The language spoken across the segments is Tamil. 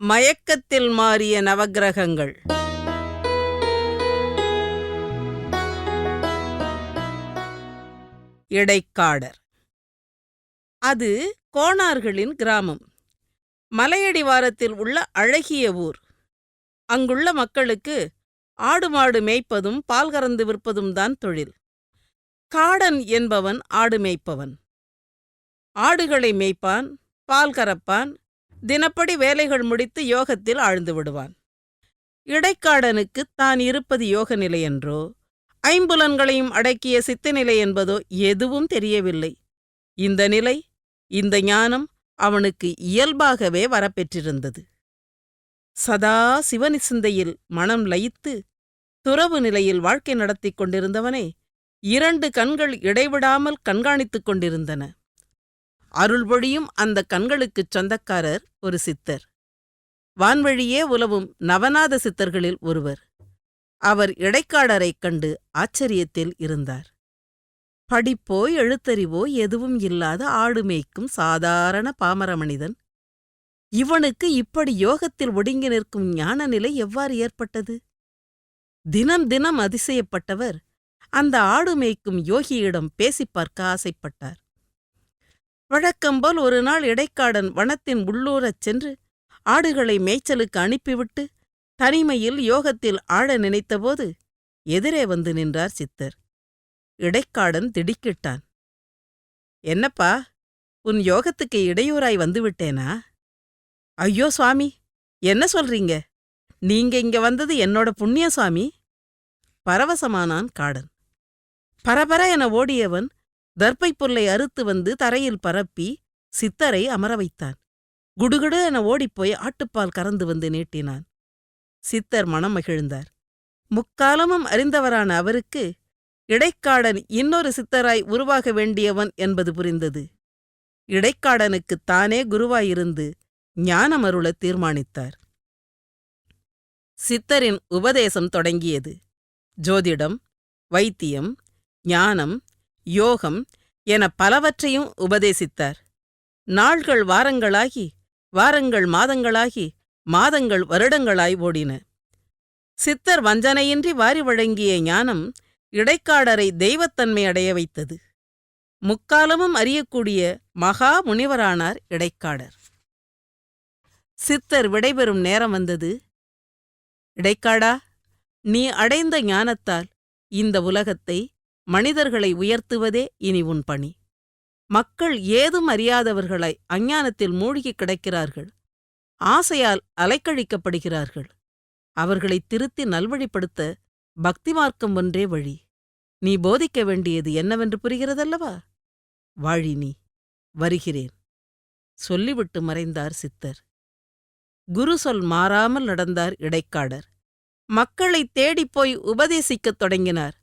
மயக்கத்தில் மாறிய நவக்கிரகங்கள். இடைக்காடர். அது கோணார்களின் கிராமம். மலையடிவாரத்தில் உள்ள அழகிய ஊர். அங்குள்ள மக்களுக்கு ஆடு மாடு மேய்ப்பதும் பால் கறந்து விற்பதும் தான் தொழில். காடன் என்பவன் ஆடு மேய்ப்பவன். ஆடுகளை மேய்ப்பான், பால் கறப்பான், தினப்படி வேலைகள் முடித்து யோகத்தில் ஆழ்ந்து விடுவான். இடைக்காடனுக்கு தான் இருப்பது யோக நிலையென்றோ ஐம்புலன்களையும் அடக்கிய சித்த நிலை என்பதோ எதுவும் தெரியவில்லை. இந்த நிலை, இந்த ஞானம் அவனுக்கு இயல்பாகவே வரப்பெற்றிருந்தது. சதா சிவனி சிந்தையில் மனம் லயித்து துறவு நிலையில் வாழ்க்கை நடத்தி கொண்டிருந்தவனை 2 கண்கள் இடைவிடாமல் கண்காணித்துக் கொண்டிருந்தன. அருள்பொழியும் அந்த கண்களுக்குச் சொந்தக்காரர் ஒரு சித்தர். வான்வழியே உலவும் நவநாத சித்தர்களில் ஒருவர். அவர் இடைக்காடரைக் கண்டு ஆச்சரியத்தில் இருந்தார். படிப்போ எழுத்தறிவோ எதுவும் இல்லாத ஆடு மேய்க்கும் சாதாரண பாமர மனிதன். இவனுக்கு இப்படி யோகத்தில் ஒடுங்கி நிற்கும் ஞான நிலை எவ்வாறு ஏற்பட்டது? தினம் தினம் அதிசயப்பட்டவர் அந்த ஆடு மேய்க்கும் யோகியிடம் பேசிப் பார்க்க ஆசைப்பட்டார். வழக்கம்போல் ஒரு நாள் இடைக்காடன் வனத்தின் உள்ளூரச் சென்று ஆடுகளை மேய்ச்சலுக்கு அனுப்பிவிட்டு தனிமையில் யோகத்தில் ஆழ நினைத்தபோது எதிரே வந்து நின்றார் சித்தர். இடைக்காடன் திடுக்கிட்டான். என்னப்பா, உன் யோகத்துக்கு இடையூறாய் வந்துவிட்டேனா? ஐயோ சுவாமி, என்ன சொல்றீங்க? நீங்க இங்க வந்தது என்னோட புண்ணிய சுவாமி. பரவசமானான் காடன். பரபர என ஓடியவன் தர்ப்பை புல்லை அறுத்து வந்து தரையில் பரப்பி சித்தரை அமர வைத்தான். குடுகுடு என ஓடிப்போய் ஆட்டுப்பால் கறந்து வந்து நீட்டினான். சித்தர் மனம் மகிழ்ந்தார். முக்காலமும் அறிந்தவரான அவருக்கு இடைக்காடன் இன்னொரு சித்தராய் உருவாக வேண்டியவன் என்பது புரிந்தது. இடைக்காடனுக்குத் தானே குருவாயிருந்து ஞானமருள தீர்மானித்தார். சித்தரின் உபதேசம் தொடங்கியது. ஜோதிடம், வைத்தியம், ஞானம், யோகம் என பலவற்றையும் உபதேசித்தார். நாள்கள் வாரங்களாகி, வாரங்கள் மாதங்களாகி, மாதங்கள் வருடங்களாய் ஓடின. சித்தர் வஞ்சனையின்றி வாரி வழங்கிய ஞானம் இடைக்காடரை தெய்வத்தன்மை அடைய வைத்தது. முக்காலமும் அறியக்கூடிய மகா முனிவரானார் இடைக்காடர். சித்தர் விடைபெறும் நேரம் வந்தது. இடைக்காடா, நீ அடைந்த ஞானத்தால் இந்த உலகத்தை, மனிதர்களை உயர்த்துவதே இனி உன் பணி. மக்கள் ஏதும் அறியாதவர்களாய் அஞ்ஞானத்தில் மூழ்கிக் கிடக்கிறார்கள். ஆசையால் அலைக்கழிக்கப்படுகிறார்கள். அவர்களை திருத்தி நல்வழிப்படுத்த பக்தி மார்க்கம் ஒன்றே வழி. நீ போதிக்க வேண்டியது என்னவென்று புரிகிறதல்லவா? வாழி நீ. வருகிறேன் சொல்லிவிட்டு மறைந்தார் சித்தர். குரு சொல் மாறாமல் நடந்தார் இடைக்காடர். மக்களைத் தேடிப்போய் உபதேசிக்கத் தொடங்கினார்.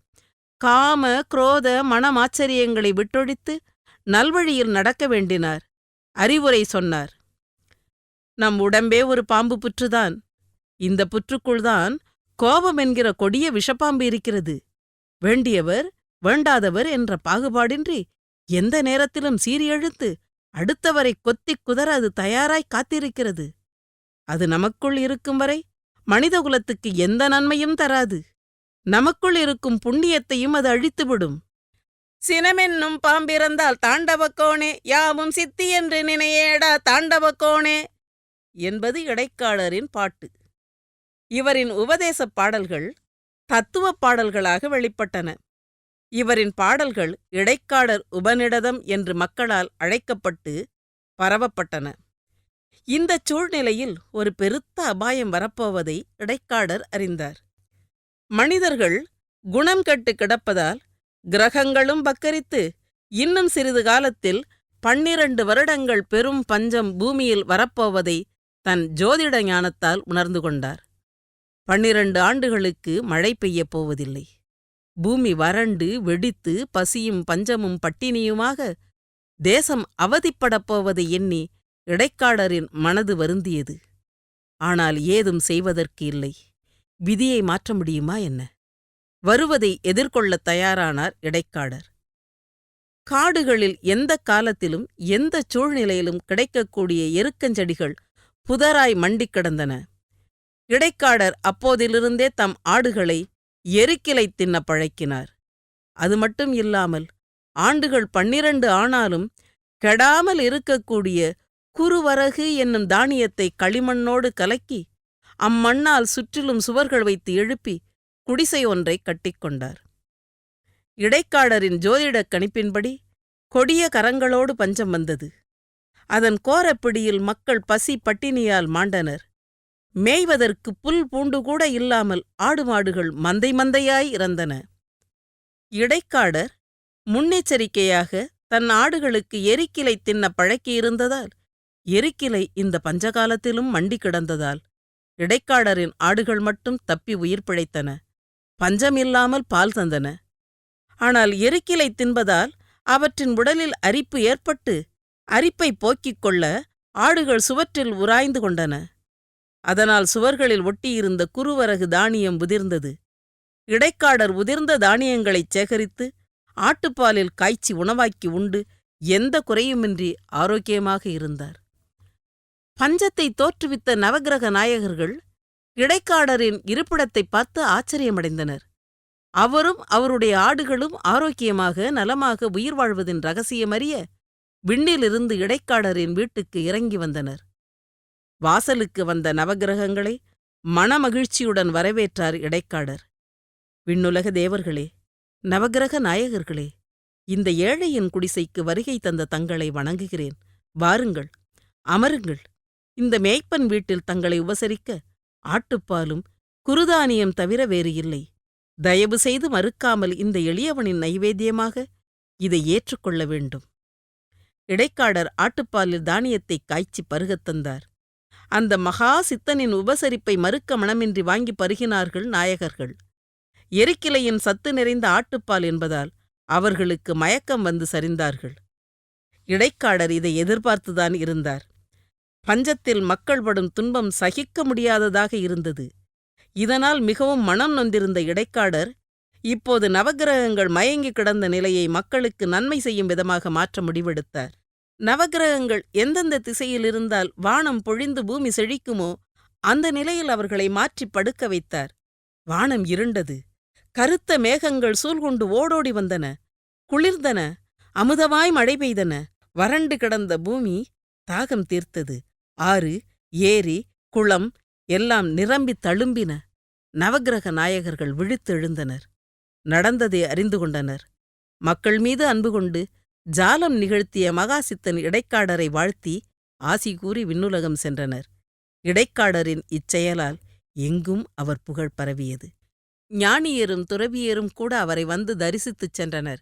காம, குரோத, மனமாச்சரியங்களை விட்டொழித்து நல்வழியில் நடக்க வேண்டினார். அறிவுரை சொன்னார். நம் உடம்பே ஒரு பாம்பு புற்றுதான். இந்த புற்றுக்குள்தான் கோபம் என்கிற கொடிய விஷப்பாம்பு இருக்கிறது. வேண்டியவர், வேண்டாதவர் என்ற பாகுபாடின்றி எந்த நேரத்திலும் சீறி எழுத்து அடுத்தவரை கொத்திக் குதற அது தயாராய் காத்திருக்கிறது. அது நமக்குள் இருக்கும் வரை மனிதகுலத்துக்கு எந்த நன்மையும் தராது. நமக்குள் இருக்கும் புண்ணியத்தையும் அது அழித்துவிடும். சினமென்னும் பாம்பிறந்தால் தாண்டவக்கோணே, யாவும் சித்தி என்று நினையேடா தாண்டவக்கோணே என்பது இடைக்காடரின் பாட்டு. இவரின் உபதேசப் பாடல்கள் தத்துவப் பாடல்களாக வெளிப்பட்டன. இவரின் பாடல்கள் இடைக்காடர் உபநிடதம் என்று மக்களால் அழைக்கப்பட்டு பரவப்பட்டன. இந்தச் சூழ்நிலையில் ஒரு பெருத்த அபாயம் வரப்போவதை இடைக்காடர் அறிந்தார். மனிதர்கள் குணம் கெட்டு கிடப்பதால் கிரகங்களும் பக்கரித்து இன்னும் சிறிது காலத்தில் 12 வருடங்கள் பெரும் பஞ்சம் பூமியில் வரப்போவதை தன் ஜோதிட ஞானத்தால் உணர்ந்து கொண்டார். 12 ஆண்டுகளுக்கு மழை பெய்யப் போவதில்லை. பூமி வறண்டு வெடித்து பசியும் பஞ்சமும் பட்டினியுமாக தேசம் அவதிப்படப் போவதை எண்ணி இடைக்காடரின் மனது வருந்தியது. ஆனால் ஏதும் செய்வதற்கு இல்லை. விதியை மாற்ற முடியுமா என்ன? வருவதை எதிர்கொள்ளத் தயாரானார் இடைக்காடர். காடுகளில் எந்த காலத்திலும் எந்த சூழ்நிலையிலும் கிடைக்கக்கூடிய எருக்கஞ்செடிகள் புதராய் மண்டிக் கிடந்தன. இடைக்காடர் அப்போதிலிருந்தே தம் ஆடுகளை எரிக்கிலை தின்ன பழக்கினார். அது மட்டும் இல்லாமல் ஆண்டுகள் 12 ஆனாலும் கெடாமல் இருக்கக்கூடிய குறுவரகு என்னும் தானியத்தை களிமண்ணோடு கலக்கி அம்மண்ணால் சுற்றிலும் சுவர்கள் வைத்து எழுப்பி குடிசை ஒன்றை கட்டிக்கொண்டார். இடைக்காடரின் ஜோதிடக் கணிப்பின்படி கொடிய கரங்களோடு பஞ்சம் வந்தது. அதன் கோரப்பிடியில் மக்கள் பசி பட்டினியால் மாண்டனர். மேய்வதற்கு புல் பூண்டு கூட இல்லாமல் ஆடு மாடுகள் மந்தை மந்தையாய் இறந்தன. இடைக்காடர் முன்னெச்சரிக்கையாக தன் ஆடுகளுக்கு எரிக்கிலை தின்ன பழக்கியிருந்ததால், எரிக்கிலை இந்த பஞ்சகாலத்திலும் மண்டி கிடந்ததால் இடைக்காடரின் ஆடுகள் மட்டும் தப்பி உயிர் பிழைத்தன. பஞ்சமில்லாமல் பால் தந்தன. ஆனால் எரிக்கிலை தின்பதால் அவற்றின் உடலில் அரிப்பு ஏற்பட்டு அரிப்பை போக்கிக் கொள்ள ஆடுகள் சுவற்றில் உராய்ந்து கொண்டன. அதனால் சுவர்களில் ஒட்டியிருந்த குறுவரகு தானியம் உதிர்ந்தது. இடைக்காடர் உதிர்ந்த தானியங்களைச் சேகரித்து ஆட்டுப்பாலில் காய்ச்சி உணவாக்கி உண்டு எந்த குறையுமின்றி ஆரோக்கியமாக இருந்தார். பஞ்சத்தை தோற்றுவித்த நவக்கிரக நாயகர்கள் இடைக்காடரின் இருப்பிடத்தை பார்த்து ஆச்சரியமடைந்தனர். அவரும் அவருடைய ஆடுகளும் ஆரோக்கியமாக நலமாக உயிர் வாழ்வதின் ரகசியமறிய விண்ணிலிருந்து இடைக்காடரின் வீட்டுக்கு இறங்கி வந்தனர். வாசலுக்கு வந்த நவக்கிரகங்களை மனமகிழ்ச்சியுடன் வரவேற்றார் இடைக்காடர். விண்ணுலக தேவர்களே, நவக்கிரக நாயகர்களே, இந்த ஏழையின் குடிசைக்கு வருகை தந்த தங்களை வணங்குகிறேன். வாருங்கள், அமருங்கள். இந்த மேய்ப்பன் வீட்டில் தங்களை உபசரிக்க ஆட்டுப்பாலும் குருதானியம் தவிர வேறு இல்லை. தயவு செய்து மறுக்காமல் இந்த எளியவனின் நைவேத்தியமாக இதை ஏற்றுக்கொள்ள வேண்டும். இடைக்காடர் ஆட்டுப்பாலில் தானியத்தை காய்ச்சி பருகத் தந்தார். அந்த மகா சித்தனின் உபசரிப்பை மறுக்க மனமின்றி வாங்கி பருகினார்கள் நாயகர்கள். எரிக்கிலையின் சத்து நிறைந்த ஆட்டுப்பால் என்பதால் அவர்களுக்கு மயக்கம் வந்து சரிந்தார்கள். இடைக்காடர் இதை எதிர்பார்த்துதான் இருந்தார். பஞ்சத்தில் மக்கள் படும் துன்பம் சகிக்க முடியாததாக இருந்தது. இதனால் மிகவும் மனம் நொந்திருந்த இடைக்காடர் இப்போது நவக்கிரகங்கள் மயங்கி கிடந்த நிலையை மக்களுக்கு நன்மை செய்யும் விதமாக மாற்ற முடிவெடுத்தார். நவக்கிரகங்கள் எந்தெந்த திசையில் இருந்தால் வானம் பொழிந்து பூமி செழிக்குமோ அந்த நிலையில் அவர்களை மாற்றி படுக்க வைத்தார். வானம் இருண்டது. கருத்த மேகங்கள் சூழ்கொண்டு ஓடோடி வந்தன. குளிர்ந்தன. அமுதமாய் மழை பெய்தன. வறண்டு கிடந்த பூமி தாகம் தீர்த்தது. ஆறு, ஏரி, குளம் எல்லாம் நிரம்பி தழும்பின. நவக்கிரக நாயகர்கள் விழித்தெழுந்தனர். நடந்ததை அறிந்து கொண்டனர். மக்கள் மீது அன்பு கொண்டு ஜாலம் நிகழ்த்திய மகாசித்தன் இடைக்காடரை வாழ்த்தி ஆசி கூறி விண்ணுலகம் சென்றனர். இடைக்காடரின் இச்செயலால் எங்கும் அவர் புகழ் பரவியது. ஞானியரும் துறவியரும் கூட அவரை வந்து தரிசித்துச் சென்றனர்.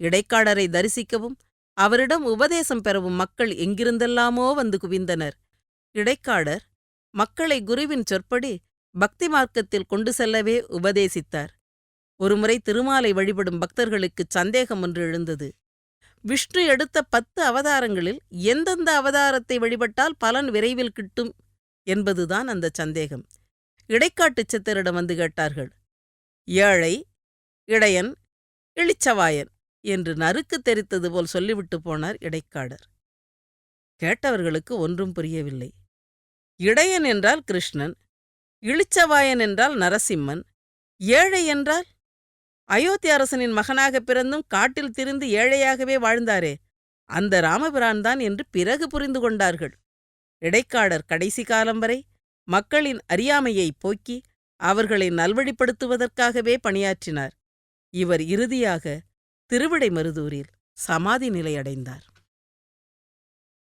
இடைக்காடரை தரிசிக்கவும் அவரிடம் உபதேசம் பெறவும் மக்கள் எங்கிருந்தெல்லாமோ வந்து குவிந்தனர். இடைக்காடர் மக்களை குருவின் சொற்படி பக்தி மார்க்கத்தில் கொண்டு செல்லவே உபதேசித்தார். ஒருமுறை திருமாலை வழிபடும் பக்தர்களுக்குச் சந்தேகம் ஒன்று எழுந்தது. விஷ்ணு எடுத்த 10 அவதாரங்களில் எந்தெந்த அவதாரத்தை வழிபட்டால் பலன் விரைவில் கிட்டும் என்பதுதான் அந்த சந்தேகம். இடைக்காட்டுச் சித்தரிடம் வந்து கேட்டார்கள். ஏழை, இடையன், இளிச்சவாயன் என்று நறுக்கு தெரித்தது போல் சொல்லிவிட்டு போனார் இடைக்காடர். கேட்டவர்களுக்கு ஒன்றும் புரியவில்லை. இடையன் என்றால் கிருஷ்ணன், இளிச்சவாயன் என்றால் நரசிம்மன், ஏழை என்றால் அயோத்தி அரசனின் மகனாக பிறந்தும் காட்டில் திரிந்து ஏழையாகவே வாழ்ந்தாரே அந்த ராமபிரான்தான் என்று பிறகு புரிந்து கொண்டார்கள். இடைக்காடர் கடைசி காலம் வரை மக்களின் அறியாமையை போக்கி அவர்களை நல்வழிப்படுத்துவதற்காகவே பணியாற்றினார். இவர் இறுதியாக திருவிடைமருதூரில் சமாதி நிலையடைந்தார்.